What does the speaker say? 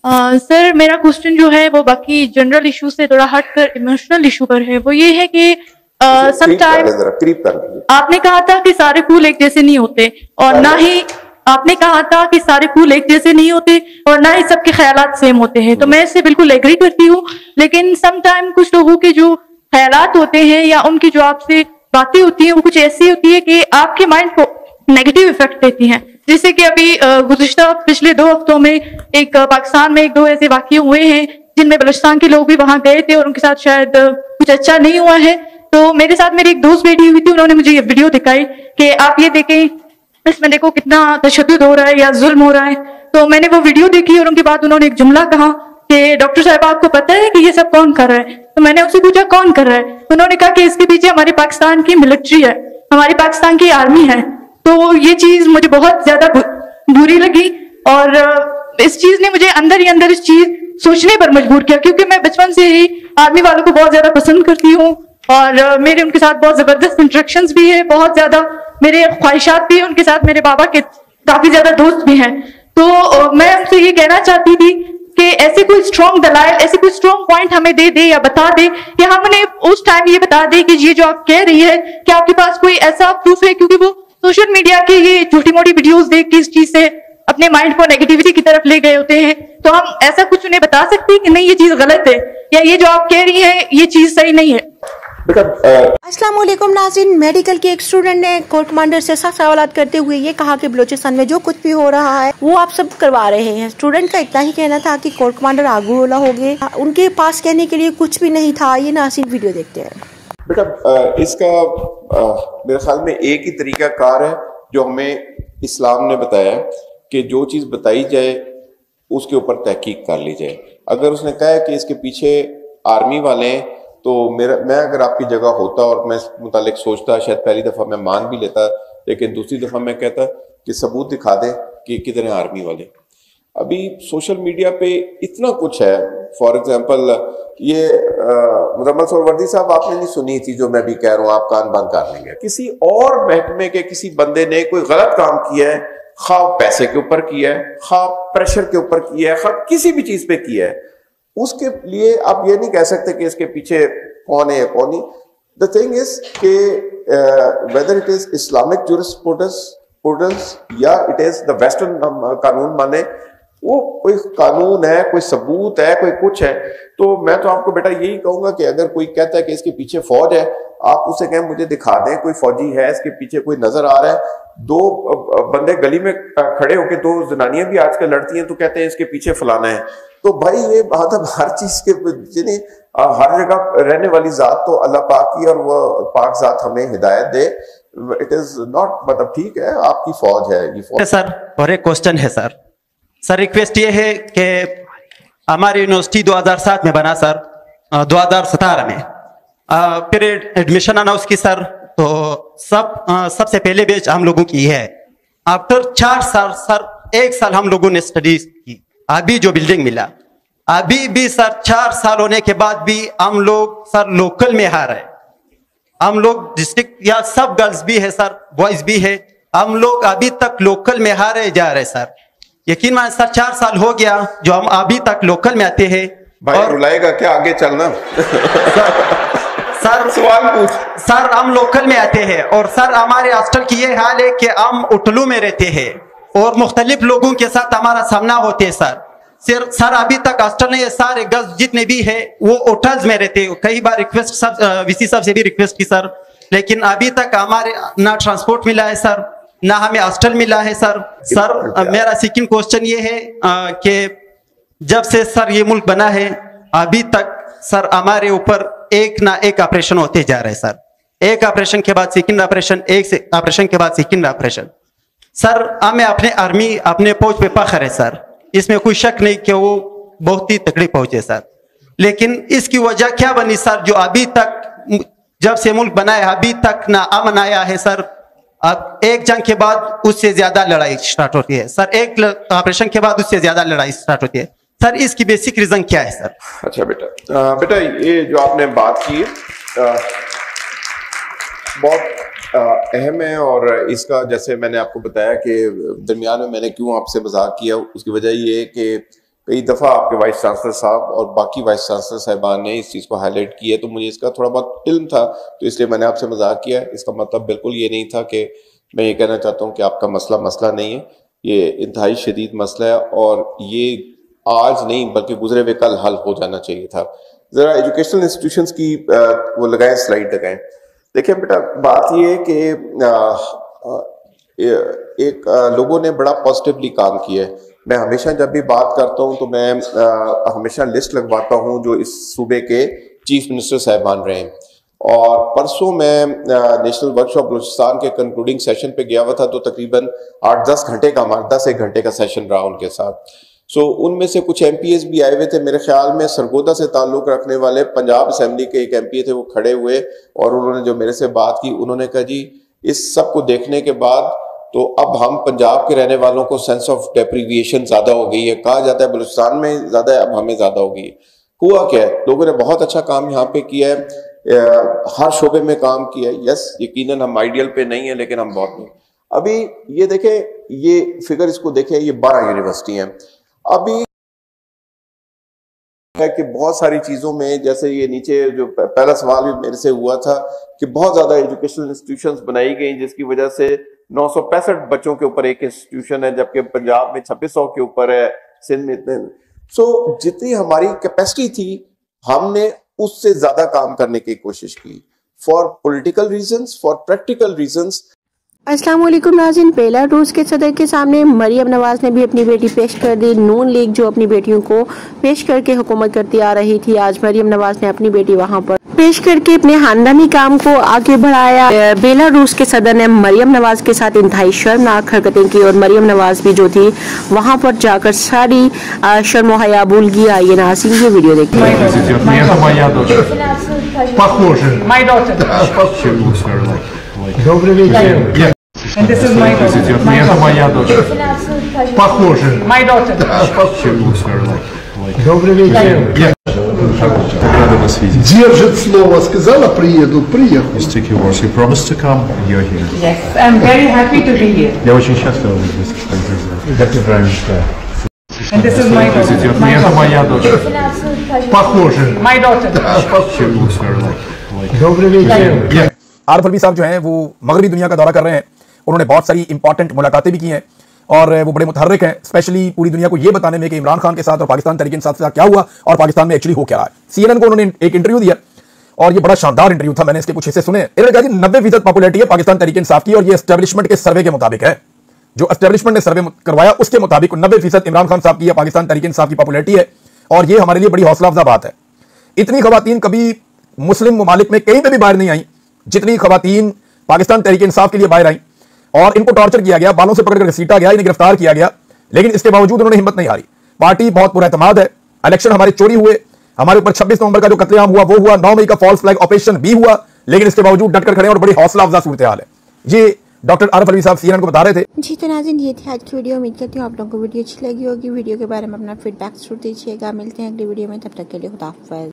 Sir मेरा question जो है वो बाकी जनरल इशू से थोड़ा हटकर इमोशनल इशू पर है। वो ये है कि समटाइम आपने कहा था कि सारे फूल एक जैसे नहीं होते, और ना ही आपने कहा था कि सारे फूल एक जैसे नहीं होते और ना ही सबके ख्यालात सेम होते हैं। तो मैं इससे बिल्कुल एग्री करती हूँ, लेकिन समटाइम कुछ लोगों के जो ख्यालात होते हैं या उनकी जो आपसे बातें होती हैं वो कुछ ऐसी होती है कि आपके माइंड को नेगेटिव इफेक्ट देती हैं। जैसे कि अभी गुज़िश्ता पिछले 2 हफ्तों में एक पाकिस्तान में 1-2 ऐसे वाक़ये हुए हैं जिनमें बलूचिस्तान के लोग भी वहां गए थे और उनके साथ शायद कुछ अच्छा नहीं हुआ है। तो मेरे साथ मेरी एक दोस्त बैठी हुई थी, उन्होंने मुझे ये वीडियो दिखाई कि आप ये देखें, इसमें देखो कितना तशद्दुद हो रहा है या जुल्म हो रहा है। तो मैंने वो वीडियो देखी और उनके बाद उन्होंने एक जुमला कहा कि डॉक्टर साहब आपको पता है कि ये सब कौन कर रहा है? तो मैंने उससे पूछा कौन कर रहा है? उन्होंने कहा कि इसके पीछे हमारे पाकिस्तान की मिलिट्री है, हमारी पाकिस्तान की आर्मी है। तो ये चीज मुझे बहुत ज्यादा बुरी लगी और इस चीज ने मुझे अंदर ही अंदर इस चीज सोचने पर मजबूर किया, क्योंकि मैं बचपन से ही आर्मी वालों को बहुत ज्यादा पसंद करती हूँ और मेरे उनके साथ बहुत जबरदस्त इंटरेक्शंस भी है, बहुत ज्यादा मेरे ख्वाहिशात भी है उनके साथ, मेरे बाबा के काफी ज्यादा दोस्त भी हैं। तो मैं उनसे ये कहना चाहती थी कि ऐसे कोई स्ट्रॉन्ग दलाइल, ऐसे कोई स्ट्रॉन्ग पॉइंट हमें दे दे या बता दे कि हमने उस टाइम ये बता दे कि ये जो आप कह रही है कि आपके पास कोई ऐसा प्रूफ है, क्योंकि वो सोशल मीडिया के ये छोटी मोटी वीडियोस देख के इस चीज से अपने माइंड को नेगेटिविटी की तरफ ले गए होते हैं। तो हम ऐसा कुछ उन्हें बता सकते हैं कि नहीं ये चीज गलत है या ये जो आप कह रही है ये चीज सही नहीं है। अस्सलाम वालेकुम नाज़रीन, मेडिकल के एक स्टूडेंट ने कोर्ट कमांडर से सख्त सवालात करते हुए ये कहा कि बलूचिस्तान में जो कुछ भी हो रहा है वो आप सब करवा रहे हैं। स्टूडेंट का इतना ही कहना था कि कोर्ट कमांडर आगू होला हो गए, उनके पास कहने के लिए कुछ भी नहीं था। ये नाज़रीन वीडियो देखते हैं। बेटा इसका मेरे ख्याल में एक ही तरीका कार है जो हमें इस्लाम ने बताया कि जो चीज़ बताई जाए उसके ऊपर तहकीक कर ली जाए। अगर उसने कहा है कि इसके पीछे आर्मी वाले हैं तो मैं अगर आपकी जगह होता और मैं इस मुतालिक सोचता, शायद पहली दफ़ा मैं मान भी लेता, लेकिन दूसरी दफ़ा मैं कहता कि सबूत दिखा दे कि किधर है आर्मी वाले। अभी सोशल मीडिया पे इतना कुछ है। फॉर एग्जांपल ये मुजम्मल सोहरावर्दी साहब आपने नहीं सुनी थी जो मैं भी कह रहा हूँ, आप कान बंद कर लेंगे। किसी और महकमे के किसी बंदे ने कोई गलत काम किया है, खा पैसे के ऊपर किया है, खा प्रेशर के ऊपर किया है, खा किसी भी चीज पे किया है, उसके लिए आप ये नहीं कह सकते कि इसके पीछे कौन है या कौन नहीं। द थिंग इज कि whether it is Islamic jurisprudence या इट इज द वेस्टर्न कानून माने, वो कोई कानून है, कोई सबूत है, कोई कुछ है। तो मैं तो आपको बेटा यही कहूंगा कि अगर कोई कहता है कि इसके पीछे फौज है, आप उसे कहें मुझे दिखा दें कोई फौजी है, इसके पीछे कोई नजर आ रहा है। 2 बंदे गली में खड़े होकर, 2 जनानियां भी आजकल लड़ती हैं तो कहते हैं इसके पीछे फलाना है। तो भाई ये मतलब हर चीज के जिन्हें हर जगह रहने वाली जात तो अल्लाह पाक की, और वो पाक जात हमें हिदायत दे। इट इज नॉट, मतलब ठीक है आपकी फौज है ये फौज। सर और एक क्वेश्चन है सर रिक्वेस्ट ये है कि हमारी यूनिवर्सिटी 2007 में बना सर, 2017 में फिर एडमिशन अनाउंस की सर, तो सबसे पहले बैच हम लोगों की है। आफ्टर 4 साल सर, 1 साल हम लोगों ने स्टडीज की, अभी जो बिल्डिंग मिला, अभी भी सर 4 साल होने के बाद भी हम लोग सर लोकल में हार है। हम लोग डिस्ट्रिक्ट या सब गर्ल्स भी है सर, बॉयज भी है, हम लोग अभी तक लोकल में हारे जा रहे सर। यकीन माने सर 4 साल हो गया जो हम अभी तक लोकल में आते हैं। भाई रुलाएगा क्या, आगे चलना। सर सवाल पूछ। सर हम लोकल में आते हैं और सर हमारे हॉस्टल की ये हाल है कि हम उठलू में रहते हैं और मुख्तलिफ लोगों के साथ हमारा सामना होते है सर अभी तक हॉस्टल नहीं है, सारे गर्ल्स जितने भी है वो होटल्स में रहते हैं। कई बार रिक्वेस्ट सब वीसी साहब से भी रिक्वेस्ट की सर, लेकिन अभी तक हमारे ना ट्रांसपोर्ट मिला है सर, ना हमें हॉस्टल मिला है सर। मेरा सेकंड क्वेश्चन ये है कि जब से सर ये मुल्क बना है अभी तक सर हमारे ऊपर एक ना एक ऑपरेशन होते जा रहे हैं सर, एक ऑपरेशन के बाद सेकंड ऑपरेशन, एक ऑपरेशन के बाद सेकंड ऑपरेशन। सर हमें अपने आर्मी, अपने फौज पे फख्र है सर, इसमें कोई शक नहीं कि वो बहुत ही तगड़ी फौज है सर। लेकिन इसकी वजह क्या बनी सर, जो अभी तक जब से मुल्क बना है अभी तक ना अमन आया है सर। अब एक जंग के बाद उससे ज्यादा लड़ाई स्टार्ट होती है सर, एक ऑपरेशन के बाद उससे ज्यादा लड़ाई स्टार्ट होती है सर। इसकी बेसिक रीजन क्या है सर? अच्छा बेटा ये जो आपने बात की बहुत अहम है, और इसका जैसे मैंने आपको बताया कि दरमियान में मैंने क्यों आपसे मजाक किया, उसकी वजह ये है कि कई दफ़ा आपके वाइस चांसलर साहब और बाकी वाइस चांसलर साहिबान ने इस चीज़ को हाईलाइट किया है, तो मुझे इसका थोड़ा बहुत इल्म था, तो इसलिए मैंने आपसे मजाक किया। इसका मतलब बिल्कुल ये नहीं था कि मैं ये कहना चाहता हूँ कि आपका मसला नहीं है, ये इंतहाई शदीद मसला है और ये आज नहीं बल्कि गुजरे हुए कल हल हो जाना चाहिए था। ज़रा एजुकेशनल इंस्टीट्यूशंस की वो लगाएं, स्लाइड लगाएं। देखिए बेटा, बात ये है कि लोगों ने बड़ा पॉजिटिवली काम किया है। मैं हमेशा जब भी बात करता हूँ तो मैं हमेशा लिस्ट लगवाता हूँ जो इस सूबे के चीफ मिनिस्टर साहिबान रहे हैं, और परसों मैं नेशनल वर्कशॉप बलूचिस्तान के कंक्लूडिंग सेशन पे गया हुआ था, तो तकरीबन 8-10 घंटे का, हमारा 10 घंटे का सेशन रहा उनके साथ। सो उनमें से कुछ MPs भी आए हुए थे। मेरे ख्याल में सरगोदा से ताल्लुक रखने वाले पंजाब असेंबली के एक MP थे, वो खड़े हुए और उन्होंने जो मेरे से बात की, उन्होंने कहा जी इस सब को देखने के बाद तो अब हम पंजाब के रहने वालों को सेंस ऑफ डेप्रीविएशन ज्यादा हो गई है। कहा जाता है बलूचिस्तान में ज्यादा है, अब हमें ज्यादा हो गई है। हुआ क्या है, लोगों ने बहुत अच्छा काम यहाँ पे किया है, हर शोबे में काम किया है। यस, यकीनन हम आइडियल पे नहीं है, लेकिन हम बहुत नहीं। अभी ये देखें, ये फिगर इसको देखें, ये 12 यूनिवर्सिटी हैं। अभी है कि बहुत सारी चीजों में, जैसे ये नीचे जो पहला सवाल भी मेरे से हुआ था कि बहुत ज्यादा एजुकेशनल इंस्टीट्यूशंस बनाई गई, जिसकी वजह से 965 बच्चों के ऊपर एक इंस्टीट्यूशन है, जबकि पंजाब में 2600 के ऊपर है, सिंध में इतने। सो जितनी हमारी कैपेसिटी थी, हमने उससे ज्यादा काम करने की कोशिश की, for political reasons, for practical reasons. अस्सलाम वालेकुम नाज़रीन, बेलारूस के सदर के सामने मरियम नवाज ने भी अपनी बेटी पेश कर दी। नून लीग जो अपनी बेटियों को पेश करके हुकूमत करती आ रही थी, आज मरियम नवाज ने अपनी बेटी वहां पर पेश करके अपने खानदानी काम को आगे बढ़ाया। बेलारूस के सदर ने मरियम नवाज के साथ इंतहाई शर्मनाक हरकतें की और मरियम नवाज भी जो थी वहां पर जाकर सारी शर्म हया भूल गई। आइए नाज़रीन ये वीडियो देखते हैं। And this is my daughter. Это моя дочь. Похоже. My daughter. Добрый вечер. Рада вас видеть. Держит слово, сказала приеду, приехал. You stick your words. You promised to come. You're here. Yes, I'm very happy to be here. Я очень счастлива быть здесь, господин. Как ты правильно сказал. And this is my daughter. Это моя дочь. Похоже. My daughter. Добрый вечер. Arif Alvi साहब जो हैं वो मगरबी दुनिया का दौरा कर रहे हैं। उन्होंने बहुत सारी इंपॉर्टेंट मुलाकातें भी की हैं और वो बड़े मुतहर्रिक हैं, स्पेशली पूरी दुनिया को ये बताने में कि इमरान खान के साथ और पाकिस्तान तहरीक इंसाफ के साथ क्या हुआ और पाकिस्तान में एक्चुअली हो क्या रहा है। CNN को उन्होंने एक इंटरव्यू दिया और ये बड़ा शानदार इंटरव्यू था, मैंने इसके कुछ हिस्से सुने। इन्होंने कहा कि 90% पॉपुलैरिटी है पाकिस्तान तहरीक इंसाफ की और ये एस्टेब्लिशमेंट के सर्वे के मुताबिक है। जो एस्टेब्लिशमेंट ने सर्वे करवाया उसके मुताबिक 90% इमरान खान साहब की या पाकिस्तान तहरीक इंसाफ की पॉपुलैरिटी है और ये हमारे लिए बड़ी हौसला अफजा बात है। इतनी खवातीन कभी मुस्लिम ममालिक में कहीं पर भी बाहर नहीं आई जितनी खवातीन पाकिस्तान तहरीक इंसाफ के लिए बाहर आई, और इनको टॉर्चर किया गया, बालों से पकड़कर घसीटा गया, इन्हें गिरफ्तार किया गया, लेकिन इसके बावजूद उन्होंने हिम्मत नहीं हारी। पार्टी बहुत पुरएतमाद है। इलेक्शन हमारे चोरी हुए, हमारे ऊपर 26 नवंबर का जो कत्लेआम हुआ वो हुआ, 9 मई का फॉल्स फ्लैग ऑपरेशन भी हुआ, लेकिन इसके बावजूद डटकर खड़े और बड़ी हौसला अफजा सूरत हाल है। ये डॉक्टर आरिफ अलवी साहब CNN को बता रहे थे। जी तो नाज़रीन, ये थी आज की वीडियो। उम्मीद करती हूँ आप लोगों को वीडियो अच्छी लगी होगी। वीडियो के बारे में अपना फीडबैक जरूर दीजिएगा। मिलते हैं अगली वीडियो में, तब तक के लिए खुदा हाफ़िज़।